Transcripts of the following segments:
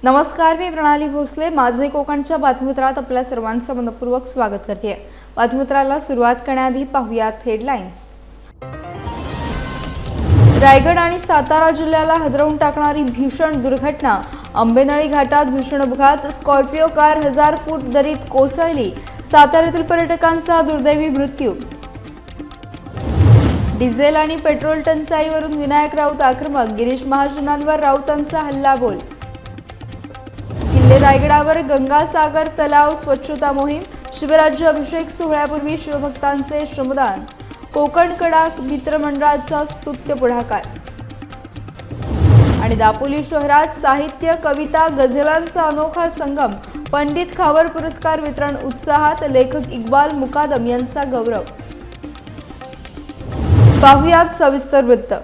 नमस्कार, मी प्रणाली भोसले. माझे कोकणच्या बातमीपत्रात आपल्या सर्वांचं मनपूर्वक स्वागत करते. बातमीपत्राला सुरुवात करण्याआधी पाहूयात हेडलाईन्स. रायगड आणि सातारा जिल्ह्याला हादरवून टाकणारी भीषण दुर्घटना. आंबेनळी घाटात भीषण अपघात. स्कॉर्पिओ कार 1000 फूट दरीत कोसळली. साताऱ्यातील पर्यटकांचा दुर्दैवी मृत्यू. डिझेल आणि पेट्रोल टंचाईवरून विनायक राऊत आक्रमक. गिरीश महाजनांवर राऊतांचा हल्लाबोल. किल्ले रायगडावर गंगासागर तलाव स्वच्छता मोहीम. शिवराज्य अभिषेक सोहळ्यापूर्वी शिवभक्तांचे श्रमदान. कोकण कडा मित्रमंडळाचा स्तुत्य पुढाकार. आणि दापोली शहरात साहित्य, कविता, गझलांचा अनोखा संगम. पंडित खावर पुरस्कार वितरण उत्साहात. लेखक इक्बाल मुकादम यांचा गौरव. पाहुयात सविस्तर वृत्त.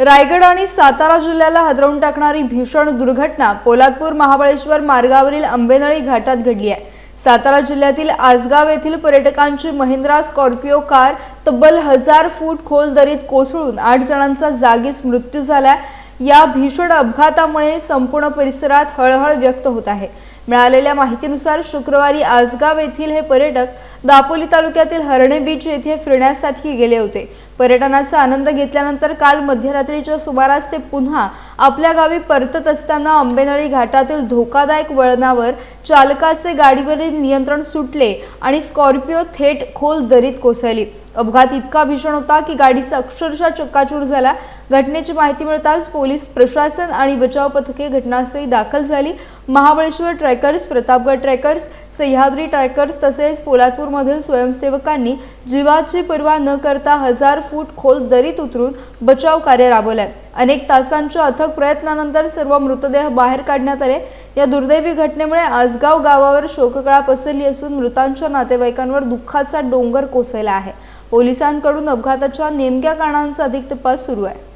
रायगड आणि सातारा जिल्ह्याला हादरवून टाकणारी भीषण दुर्घटना पोलादपूर महाबळेश्वर मार्गावरील आंबेनळी घाटात घडली आहे. सातारा जिल्ह्यातील आसगाव येथील पर्यटकांची महिंद्रा स्कॉर्पिओ कार तब्बल 1000 फूट खोल दरीत कोसळून 8 जणांचा जागीच मृत्यू झाला. या भीषण अपघातामुळे संपूर्ण परिसरात हळहळ व्यक्त होत आहे. मिळालेल्या माहितीनुसार शुक्रवारी आसगाव येथील हे पर्यटक दापोली तालुक्यातील हरणे बीच येथे फिरण्यासाठी गेले होते. पर्यटनाचा आनंद घेतल्यानंतर काल मध्यरात्रीच्या सुमारास ते पुन्हा आपल्या गावी परतत असताना आंबेनळी घाटातील धोकादायक वळणावर चालकाचे गाडीवरील नियंत्रण सुटले आणि स्कॉर्पिओ थेट खोल दरीत कोसळली. अपघात इतका भीषण होता की गाडीचा अक्षरशः चक्काचूर झाला. घटनेची माहिती मिळताच पोलीस प्रशासन आणि बचाव पथके घटनास्थळी दाखल झाली. Mahabaleshwar trackers, Pratapgad trackers, Sahyadri trackers तसेच पोलादपूरमधील स्वयंसेवकांनी जीवाची पर्वा न करता 1000 फूट खोल दरीत उतरून बचाव कार्य राबवले. अनेक तासांच्या अथक प्रयत्नानंतर सर्व मृतदेह बाहेर काढण्यात आले. या दुर्दैवी घटनेमुळे आसगाव गावावर शोककळा पसरली असून मृतांच्या नातेवाईकांवर दुःखाचा डोंगर कोसळला आहे. पोलिसांकडून अपघाताच्या नेमक्या कारणांचा अधिक तपास सुरू आहे.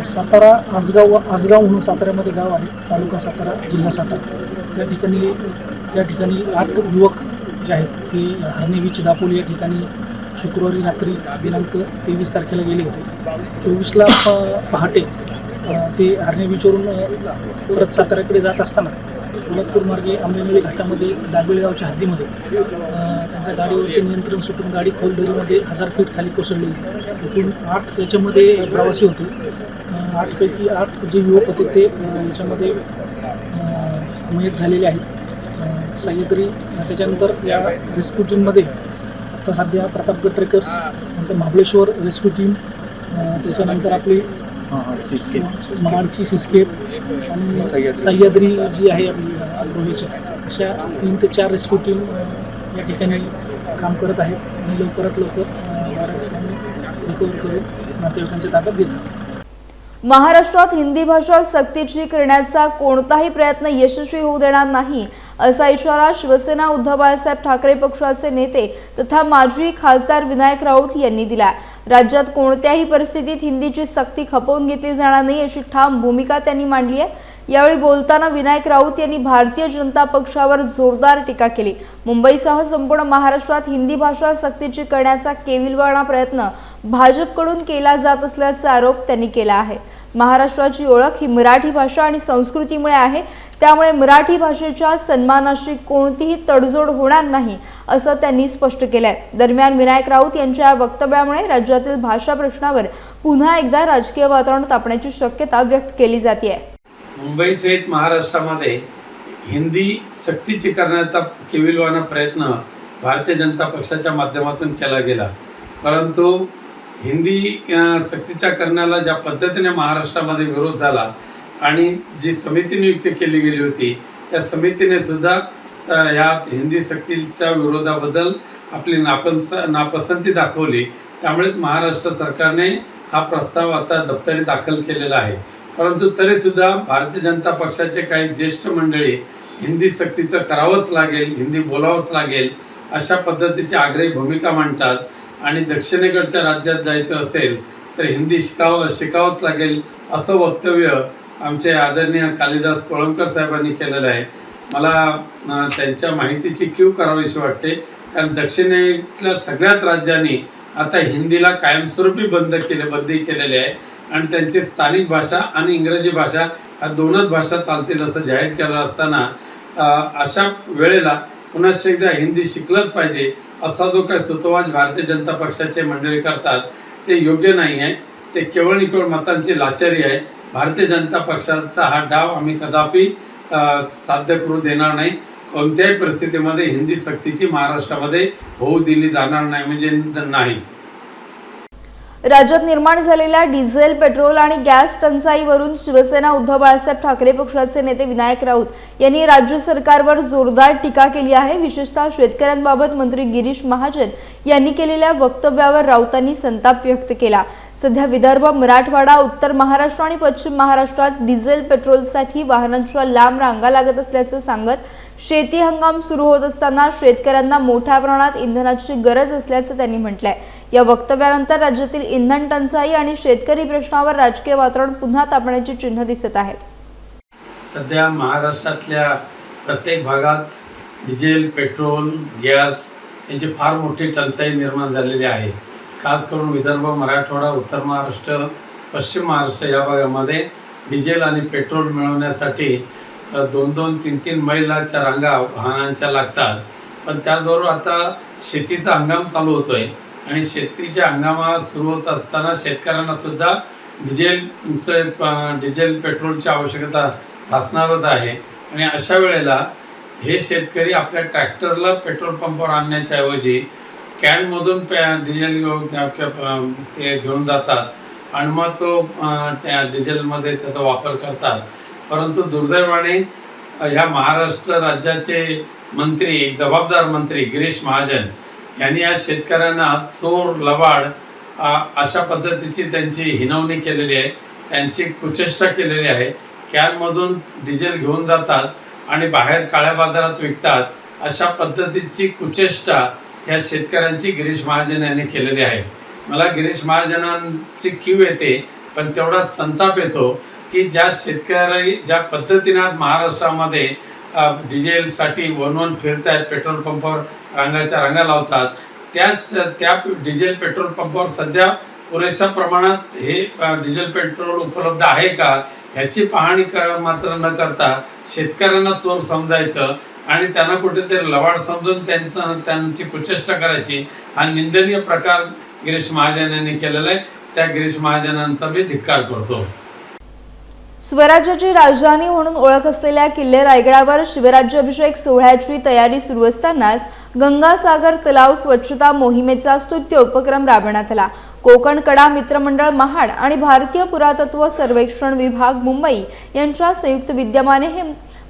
सातारा आसगाव म्हणून साताऱ्यामध्ये गाव आहे. तालुका सातारा, जिल्हा सातारा. त्या ठिकाणी 8 युवक जे आहेत ते हरणे बीच दापोली या ठिकाणी शुक्रवारी रात्री दिनांक 23 तारखेला गेले होते. 24ला पहाटे ते हरणे बीचवरून परत साताऱ्याकडे जात असताना पोलादपूर मार्गे आंबेनळी घाटामध्ये दाबेळगावच्या हद्दीमध्ये त्यांच्या गाडीवरचे नियंत्रण सुटून गाडी खोल दरीमध्ये 1000 फीट खाली कोसळली. एकूण 8 याच्यामध्ये प्रवासी होते. 8 पैकी 8 जे युवक होते ते याच्यामध्ये मयत झालेले आहेत. सह्याद्री त्याच्यानंतर या रेस्क्यू टीममध्ये आता सध्या प्रतापगड ट्रेकर्स, नंतर महाबळेश्वर रेस्क्यू टीम, त्याच्यानंतर आपली महाडची सिस्केप आणि सह्याद्री जी आहे आपली रोहीची, अशा 3 ते 4 रेस्क्यू टीम या ठिकाणी काम करत आहेत आणि लवकरात लवकर रिकवर करून नातेवाईकांच्या ताब्यात देतात. महाराष्ट्रात हिंदी भाषा सक्तीची करण्याचा कोणताही प्रयत्न यशस्वी होऊ देणार नाही असा इशारा शिवसेना उद्धव बाळासाहेब ठाकरे पक्षाचे नेते तथा माजी खासदार विनायक राऊत यांनी दिला. राज्यात कोणत्याही परिस्थितीत हिंदीची सक्ती खपवून घेतली जाणार नाही अशी ठाम भूमिका त्यांनी मांडली आहे. यावेळी बोलताना विनायक राऊत यांनी भारतीय जनता पक्षावर जोरदार टीका केली. मुंबईसह संपूर्ण महाराष्ट्रात हिंदी भाषा सक्तीची करण्याचा केविलवाणा प्रयत्न भाजपकडून केला जात असल्याचा आरोप त्यांनी केला आहे. महाराष्ट्राची ओळख ही मराठी भाषा आणि संस्कृतीमुळे आहे. त्यामुळे मराठी भाषेच्या सन्मानाशी कोणतीही तडजोड होणार नाही असं त्यांनी स्पष्ट केलंय. दरम्यान विनायक राऊत यांच्या वक्तव्यामुळे राज्यातील भाषा प्रश्नावर पुन्हा एकदा राजकीय वातावरण तापण्याची शक्यता व्यक्त केली जाते. मुंबईसहित महाराष्ट्रामध्ये हिंदी सक्तीची करण्याचा केविलवाणा प्रयत्न भारतीय जनता पक्षाच्या माध्यमातून केला गेला. परंतु हिंदी सक्तीच्या करण्याला ज्या पद्धतीने महाराष्ट्रामध्ये विरोध झाला आणि जी समिती नियुक्त केली गेली होती त्या समितीने सुद्धा या हिंदी सक्तीच्या विरोधाबद्दल आपली नापसंती दाखवली. त्यामुळेच महाराष्ट्र सरकारने हा प्रस्ताव आता दप्तरी दाखल केलेला आहे. परंतु तरीसुद्धा भारतीय जनता पक्षाचे काही ज्येष्ठ मंडळी हिंदी सक्तीचं करावंच लागेल, हिंदी बोलावंच लागेल अशा पद्धतीची आग्रही भूमिका मांडतात आणि दक्षिणेकडच्या राज्यात जायचं असेल तर हिंदी शिकावंच लागेल असं वक्तव्य आमचे आदरणीय कालिदास कोळंबकर साहेबांनी केलेलं आहे. मला त्यांच्या माहितीची कीव करावीशी वाटते, कारण दक्षिणेतल्या सगळ्याच राज्यांनी आता हिंदीला कायमस्वरूपी बंदी केलेली आहे आणि त्यांची स्थानिक भाषा आणि इंग्रजी भाषा ह्या दोनच भाषा चालतील असं जाहीर केलं असताना अशा वेळेला पुन्हा एकदा हिंदी शिकलंच पाहिजे असा जो काही सुतोवाच भारतीय जनता पक्षाचे मंडळी करतात ते योग्य नाही आहे. ते केवळ मतांची लाचारी आहे. भारतीय जनता पक्षाचा हा डाव आम्ही कदापि साध्य करू देणार नाही. कोणत्याही परिस्थितीमध्ये हिंदी सक्तीची महाराष्ट्रामध्ये होऊ दिली जाणार नाही म्हणजे नाही. राज्यात निर्माण झालेल्या डिझेल, पेट्रोल आणि गॅस टंचाईवरून शिवसेना उद्धव बाळासाहेब ठाकरे पक्षाचे नेते विनायक राऊत यांनी राज्य सरकारवर जोरदार टीका केली आहे. विशेषतः शेतकऱ्यांबाबत मंत्री गिरीश महाजन यांनी केलेल्या वक्तव्यावर राऊतांनी संताप व्यक्त केला. सध्या विदर्भ, मराठवाडा, उत्तर महाराष्ट्र आणि पश्चिम महाराष्ट्रात डिझेल, पेट्रोलसाठी वाहनांच्या लांब रांगा लागत असल्याचं सांगत शेती हंगाम सुरू होत असताना शेतकऱ्यांना मोठ्या प्रमाणात इंधनाची गरज असल्याचं त्यांनी म्हटलंय. या वक्तव्यानंतर राज्यातील इंधन टंचाई आणि शेतकरी प्रश्नावर राजकीय वातावरण पुन्हा तापण्याची चिन्ह दिसत आहेत. सध्या महाराष्ट्रातल्या प्रत्येक भागात डिझेल, पेट्रोल, गॅस यांची फार मोठी टंचाई निर्माण झालेली आहे. खास करून विदर्भ, मराठवाडा, उत्तर महाराष्ट्र, पश्चिम महाराष्ट्र या भागामध्ये डिझेल आणि पेट्रोल मिळवण्यासाठी 2-2, 3-3 मैलाच्या रांगा वाहनांच्या लागतात. पण त्याचबरोबर आता शेतीचा हंगाम चालू होतोय आणि शेतीच्या हंगामात सुरू होत असताना शेतकऱ्यांना सुद्धा डिझेल पेट्रोलची आवश्यकता भासणारच आहे. आणि अशा वेळेला हे शेतकरी आपल्या ट्रॅक्टरला पेट्रोल पंपावर आणण्याच्या ऐवजी कॅनमधून डिझेल ते घेऊन जातात आणि मग तो त्या डिझेलमध्ये त्याचा वापर करतात. परंतु दुर्दैवाने ह्या महाराष्ट्र राज्याचे मंत्री, एक जबाबदार मंत्री गिरीश महाजन यांनी या शेतकऱ्यांना चोर, लवाड अशा पद्धतीची त्यांची हिनवणी केलेली आहे, त्यांची कुचेष्टा केलेली आहे. कॅनमधून डिझेल घेऊन जातात आणि बाहेर काळ्या बाजारात विकतात. अशा पद्धतीची कुचेष्टा ह्या शेतकऱ्यांची गिरीश महाजन यांनी केलेली आहे. मला गिरीश महाजनांची कीव येते, पण तेवढा संताप येतो की ज्या शेतकरी ज्या पद्धतीने आज महाराष्ट्रामध्ये डिझेलसाठी वन फिरतायत, पेट्रोल पंपावर रांगाच्या रांगा लावतात, त्या डिझेल पेट्रोल पंपावर सध्या पुरेशा प्रमाणात हे डिझेल पेट्रोल उपलब्ध आहे का ह्याची पाहणी मात्र न करता शेतकऱ्यांना चोर समजायचं आणि त्यांना कुठेतरी लवाड समजून त्यांची कुचेष्टा करायची, हा निंदनीय प्रकार गिरीश महाजन यांनी केलेला आहे. त्या गिरीश महाजनांचा मी धिक्कार करतो. स्वराज्याची राजधानी म्हणून ओळख असलेल्या किल्ले रायगडावर शिवराज्याभिषेक सोहळ्याची तयारी सुरू असतानाच गंगासागर तलाव स्वच्छता मोहिमेचा स्तुत्य उपक्रम राबवण्यात आला. कोकण कडा मित्रमंडळ महाड आणि भारतीय पुरातत्व सर्वेक्षण विभाग मुंबई यांच्या संयुक्त विद्यमाने ही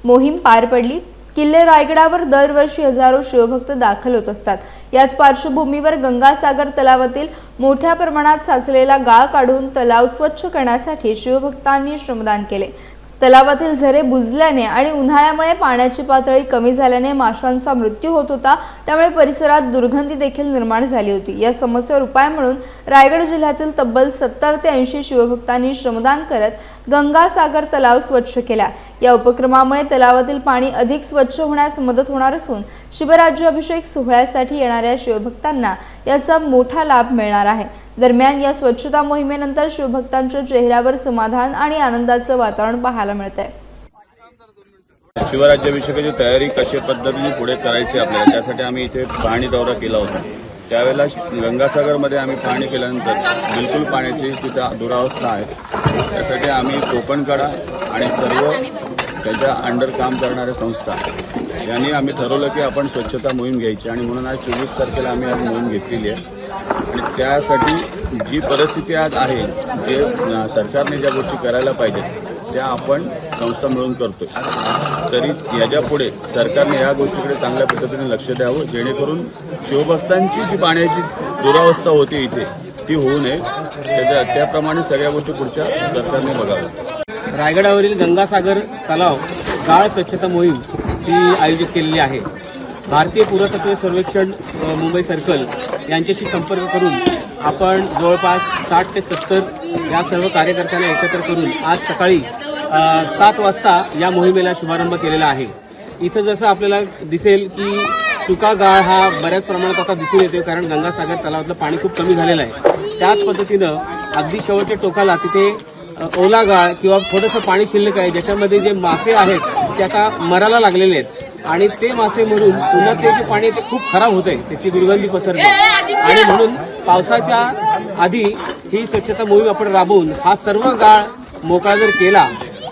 मोहीम पार पडली. किल्ले रायगडावर दरवर्षी हजारो शिवभक्त दाखल होत असतात. याच पार्श्वभूमीवर गंगासागर तलावातील मोठ्या प्रमाणात साचलेला गाळ काढून तलाव स्वच्छ करण्यासाठी शिवभक्तांनी श्रमदान केले. तलावातील झरे बुजल्याने आणि उन्हाळ्यामुळे पाण्याची पातळी कमी झाल्याने माशांचा मृत्यू होत होता. त्यामुळे परिसरात दुर्गंधी देखील निर्माण झाली होती. या समस्येवर उपाय म्हणून रायगड जिल्ह्यातील तब्बल 70 ते 80 शिवभक्तांनी श्रमदान करत गंगासागर तलाव स्वच्छ केला. या उपक्रमामुळे तलावातील पाणी अधिक स्वच्छ होण्यास मदत होणार असून शिवराज्याभिषेक सोहळ्यासाठी येणाऱ्या शिवभक्तांना याचा मोठा लाभ मिळणार आहे. दरम्यान या स्वच्छता मोहिमेनंतर शिवभक्तांच्या चेहऱ्यावर समाधान आणि आनंदाचं वातावरण पाहायला मिळतंय. शिवराज्याभिषेकाची तयारी कशा पद्धतीने पुढे करायची आपल्याला, त्यासाठी आम्ही इथे पाहणी दौरा केला होता. त्यावेळेला गंगासागरमध्ये आम्ही पाहणी केल्यानंतर बिलकुल पाण्याची तिथं दुरावस्था आहे. त्यासाठी आम्ही कोकणकडा आणि सर्व त्याच्या अंडर काम करणाऱ्या संस्था यांनी आम्ही ठरवलं की आपण स्वच्छता मोहीम घ्यायची आणि म्हणून आज 24 तारखेला आम्ही आज मोहीम घेतलेली आहे. आणि त्यासाठी जी परिस्थिती आज आहे, जे सरकारने ज्या गोष्टी करायला पाहिजेत त्या आपण संस्था मिळून करतोय. तरी याच्यापुढे सरकारने या गोष्टीकडे चांगल्या पद्धतीने लक्ष द्यावं, जेणेकरून शिवभक्तांची जी पाण्याची दुरावस्था होती इथे ती होऊ नये. त्याप्रमाणे सगळ्या गोष्टी पुढच्या सरकारने बघाव्या. रायगडावरील गंगासागर तलाव गाळ स्वच्छता मोहीम ही आयोजित केलेली आहे. भारतीय पुरातत्व सर्वेक्षण मुंबई सर्कल यांच्याशी संपर्क करून आपण जवळपास 60 ते 70 या सर्व कार्यकर्त्यांना एकत्र करून आज सकाळी 7 वाजता या मोहिमेला शुभारंभ केलेला आहे. इथं जसं आपल्याला दिसेल की सुका गाळ हा बऱ्याच प्रमाणात आता दिसून येतो, कारण गंगासागर तलावातलं पाणी खूप कमी झालेलं आहे. त्याच पद्धतीनं अगदी शेवटच्या टोकाला तिथे ओला गाळ किंवा थोडंसं पाणी शिल्लक आहे, ज्याच्यामध्ये जे मासे आहेत ते आता मरायला लागलेले आहेत आणि ते मासे मरून पुन्हा ते जे पाणी आहे ते खूप खराब होत आहे, त्याची दुर्गंधी पसरते आणि म्हणून पावसाच्या आधी ही स्वच्छता मोहीम आपण राबवून हा सर्व गाळ मोकळा जर केला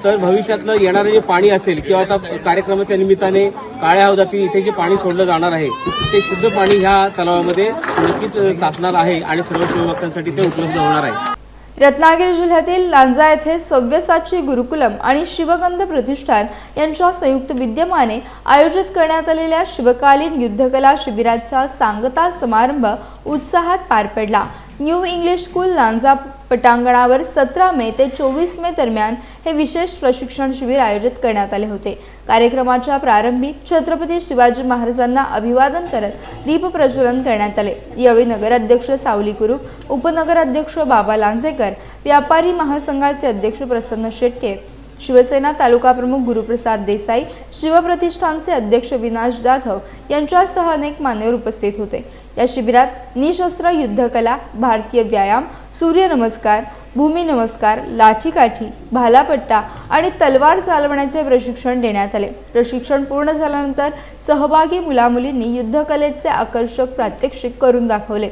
तर भविष्यातलं येणारं जे पाणी असेल किंवा आता कार्यक्रमाच्या निमित्ताने काळ्या हौदाती इथे जे पाणी सोडलं जाणार आहे ते शुद्ध पाणी ह्या तलावामध्ये नक्कीच साचणार आहे आणि सर्व शिवभक्तांसाठी ते उपलब्ध होणार आहे. रत्नागिरी जिल्ह्यातील लांजा येथे सव्यसाची गुरुकुलम आणि शिवगंध प्रतिष्ठान यांच्या संयुक्त विद्यमाने आयोजित करण्यात आलेल्या शिवकालीन युद्धकला शिबिराचा सांगता समारंभ उत्साहात पार पडला. न्यू इंग्लिश स्कूल लांजा पटांगणावर 17 मे ते 24 मे दरम्यान हे विशेष प्रशिक्षण शिबिर आयोजित करण्यात आले होते. कार्यक्रमाच्या प्रारंभी छत्रपती शिवाजी महाराजांना अभिवादन करत दीप प्रज्वलन करण्यात आले. यावेळी नगराध्यक्ष सावली कुरूप, उपनगराध्यक्ष बाबा लांजेकर, व्यापारी महासंघाचे अध्यक्ष प्रसन्न शेट्टे, शिवसेना तालुका प्रमुख गुरुप्रसाद देसाई, शिवप्रतिष्ठानचे अध्यक्ष विनाश जाधव यांच्यासह अनेक मान्यवर उपस्थित होते. या शिबिरात निशस्त्र युद्धकला, भारतीय व्यायाम, सूर्यनमस्कार, भूमिनमस्कार, लाठीकाठी, भालापट्टा आणि तलवार चालवण्याचे प्रशिक्षण देण्यात आले. प्रशिक्षण पूर्ण झाल्यानंतर सहभागी मुलामुलींनी युद्धकलेचे आकर्षक प्रात्यक्षिक करून दाखवले.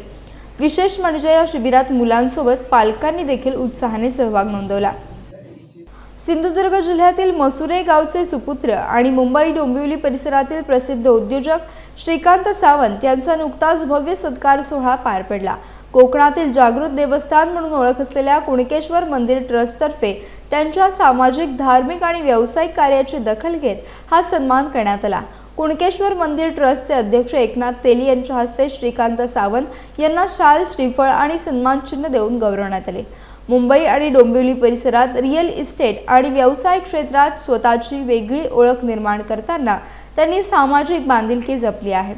विशेष म्हणजे या शिबिरात मुलांसोबत पालकांनी देखील उत्साहाने सहभाग नोंदवला. सिंधुदुर्ग जिल्ह्यातील मसुरे गावचे सुपुत्र आणि मुंबई डोंबिवली परिसरातील प्रसिद्ध उद्योजक श्रीकांत सावंत यांचा नुकताच भव्य सत्कार सोहळा पार पडला. कोकणातील जागृत देवस्थान म्हणून ओळख असलेल्या कुणकेश्वर मंदिर ट्रस्टतर्फे त्यांच्या सामाजिक, धार्मिक आणि व्यावसायिक कार्याची दखल घेत हा सन्मान करण्यात आला. कुणकेश्वर मंदिर ट्रस्टचे अध्यक्ष एकनाथ तेली यांच्या हस्ते श्रीकांत सावंत यांना शाल, श्रीफळ आणि सन्मानचिन्ह देऊन गौरवण्यात आले. मुंबई आणि डोंबिवली परिसरात रिअल इस्टेट आणि व्यावसायिक क्षेत्रात स्वतःची वेगळी ओळख निर्माण करताना त्यांनी सामाजिक बांधिलकी जपली आहे.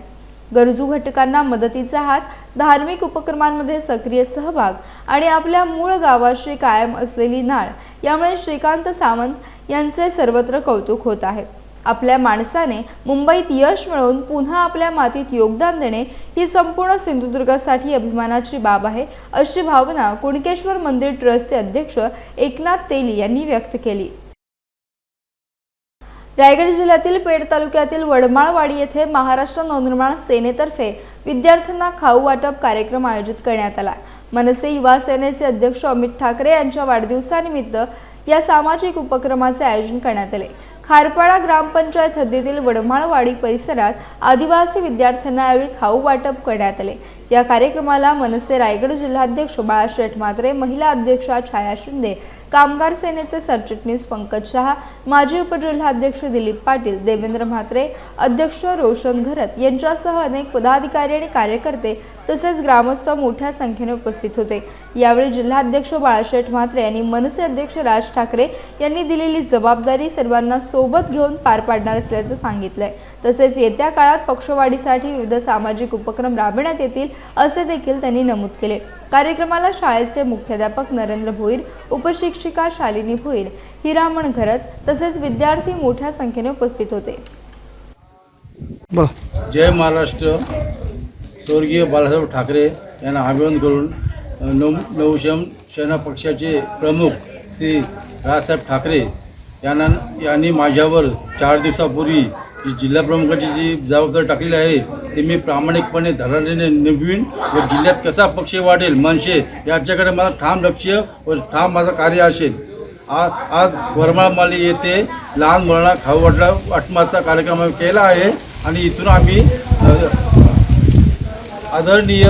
गरजू घटकांना मदतीचा हात, धार्मिक उपक्रमांमध्ये सक्रिय सहभाग आणि आपल्या मूळ गावाशी कायम असलेली नाळ यामुळे श्रीकांत सावंत यांचे सर्वत्र कौतुक होत आहे. आपल्या माणसाने मुंबईत यश मिळवून पुन्हा आपल्या मातीत योगदान देणे ही संपूर्ण सिंधुदुर्गासाठी अभिमानाची बाब आहे, अशी भावना कुणकेश्वर मंदिर ट्रस्टचे अध्यक्ष एकनाथ तेली यांनी व्यक्त केली. रायगड जिल्ह्यातील पेड तालुक्यातील वडमाळवाडी येथे महाराष्ट्र नवनिर्माण सेनेतर्फे विद्यार्थ्यांना खाऊ वाटप कार्यक्रम आयोजित करण्यात आला. मनसे युवा सेनेचे अध्यक्ष अमित ठाकरे यांच्या वाढदिवसानिमित्त या सामाजिक उपक्रमाचे आयोजन करण्यात आले. खारपाडा ग्रामपंचायत हद्दीतील वडमाळवाडी परिसरात आदिवासी विद्यार्थ्यांना यावेळी खाऊ वाटप करण्यात आले. या कार्यक्रमाला मनसे रायगड जिल्हाध्यक्ष बाळाशेठ म्हात्रे, महिला अध्यक्षा छाया शिंदे, कामगार सेनेचे सरचिटणीस पंकज शहा, माजी उपजिल्हाध्यक्ष दिलीप पाटील, देवेंद्र म्हात्रे, अध्यक्ष रोशन घरत यांच्यासह अनेक पदाधिकारी आणि कार्यकर्ते तसेच ग्रामस्थ मोठ्या संख्येने उपस्थित होते. यावेळी जिल्हाध्यक्ष बाळाशेठ म्हात्रे यांनी मनसे अध्यक्ष राज ठाकरे यांनी दिलेली जबाबदारी सर्वांना सोबत घेऊन पार पाडणार असल्याचं सांगितलंय. तसेच येत्या काळात पक्षवाढीसाठी विविध सामाजिक उपक्रम राबविण्यात येतील असे देखील त्यांनी नमूद केले. कार्यक्रमाला शाळेचे मुख्याध्यापक नरेंद्र भोईर, उपशिक्षिका शालिनी भोईर, हिरामण घरत तसेच विद्यार्थी मोठ्या संख्येने उपस्थित होते. जय महाराष्ट्र. स्वर्गीय बाळासाहेब ठाकरे यांना अभिवादन करून नवशम सेना पक्षाचे प्रमुख श्री राजसाहेब ठाकरे यांनी माझ्यावर 4 दिवसापूर्वी जी जिल्हा प्रमुखाची जी जबाबदारी टाकलेली आहे ते मी प्रामाणिकपणे धडाडीने निभवीन व जिल्ह्यात कसा पक्ष वाढेल मनसे याच्याकडे माझं ठाम लक्ष व ठाम माझं कार्य असेल. आज वरमाळमाली येथे लहान मुलांना खाऊ वाटपाचा कार्यक्रम केला आहे आणि इथून आम्ही आदरणीय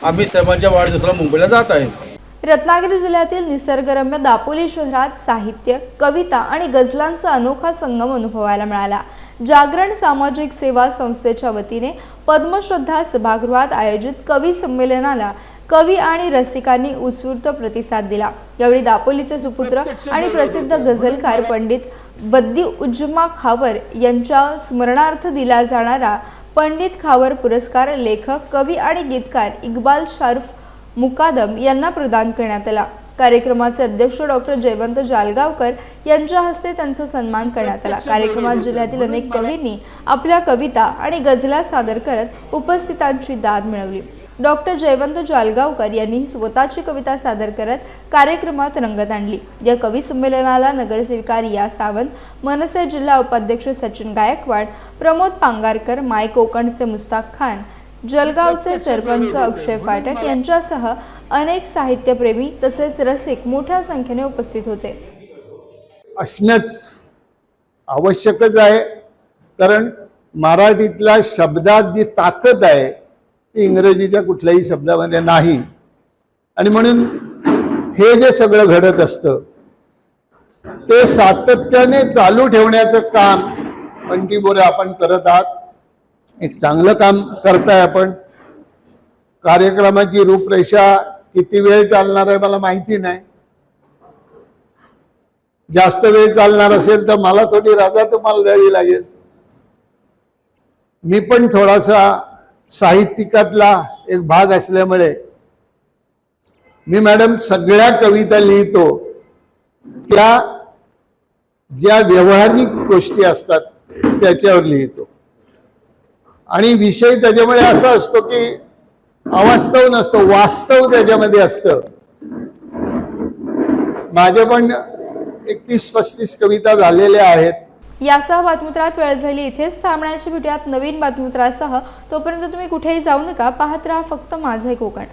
अमित साहेबांच्या वाढदिवसाला मुंबईला जात आहे. रत्नागिरी जिल्ह्यातील निसर्गरम्य दापोली शहरात साहित्य, कविता आणि गझलांचा अनोखा संगम अनुभवायला मिळाला. जागरण सामाजिक सेवा संस्थेच्या वतीने पद्मश्रद्धा सभागृहात आयोजित कवी संमेलनाला कवी आणि रसिकांनी उत्स्फूर्त प्रतिसाद दिला. यावेळी दापोलीचे सुपुत्र आणि प्रसिद्ध गझलकार पंडित बद्दी उज्जमा खावर यांच्या स्मरणार्थ दिला जाणारा पंडित खावर पुरस्कार लेखक, कवी आणि गीतकार इक्बाल शार्फ मुकादम यांना प्रदान करण्यात आला. कार्यक्रमाचे अध्यक्ष डॉक्टर जयवंत जालगावकर यांच्या हस्ते त्यांचा सन्मान करण्यात आला. कार्यक्रमात जिल्ह्यातील अनेक कवींनी आपल्या कविता आणि गझला सादर करत उपस्थितांची दाद मिळवली. डॉक्टर जयवंत जालगावकर यांनी स्वतःची कविता सादर करत कार्यक्रमात रंगत आणली। या कवी संमेलनाला नगरसेविका रिया सावंत, मनसे जिल्हा उपाध्यक्ष सचिन गायकवाड, प्रमोद पांगारकर, माय कोकणचे मुस्ताक खान, जलगावचे सरपंच अक्षय फाटक यांच्यासह अनेक साहित्यप्रेमी तसेच रसिक मोठ्या संख्येने उपस्थित होते। असणंच आवश्यकच आहे, कारण मराठीतल्या शब्दात जी ताकद आहे ती इंग्रजीच्या कुठल्याही शब्दामध्ये नाही। आणि म्हणून हे जे सगळं घडत असतं ते सातत्याने चालू ठेवण्याचं काम बंटी बोरे आपण करत आहात। एक चांगलं काम करताय आपण। कार्यक्रमाची रूपरेषा किती वेळ चालणार आहे मला माहिती नाही। जास्त वेळ चालणार असेल तर मला थोडी रजा तुम्हाला द्यावी लागेल। मी पण थोडासा साहित्यिकातला एक भाग असल्यामुळे मी मॅडम सगळ्या कविता लिहितो त्या ज्या व्यवहारिक गोष्टी असतात त्याच्यावर लिहितो। आणि विषय त्याच्यामुळे असा असतो की अवास्तव नसतो, वास्तव त्याच्यामध्ये असतं। माझे पण 31-35 कविता झालेल्या आहेत। यासह बातमीपत्रात वेळ झाली इथेच थांबण्याची। भेटूयात नवीन बातमीपत्रासह। तोपर्यंत तुम्ही कुठेही जाऊ नका, पाहत राहा फक्त माझे कोकण।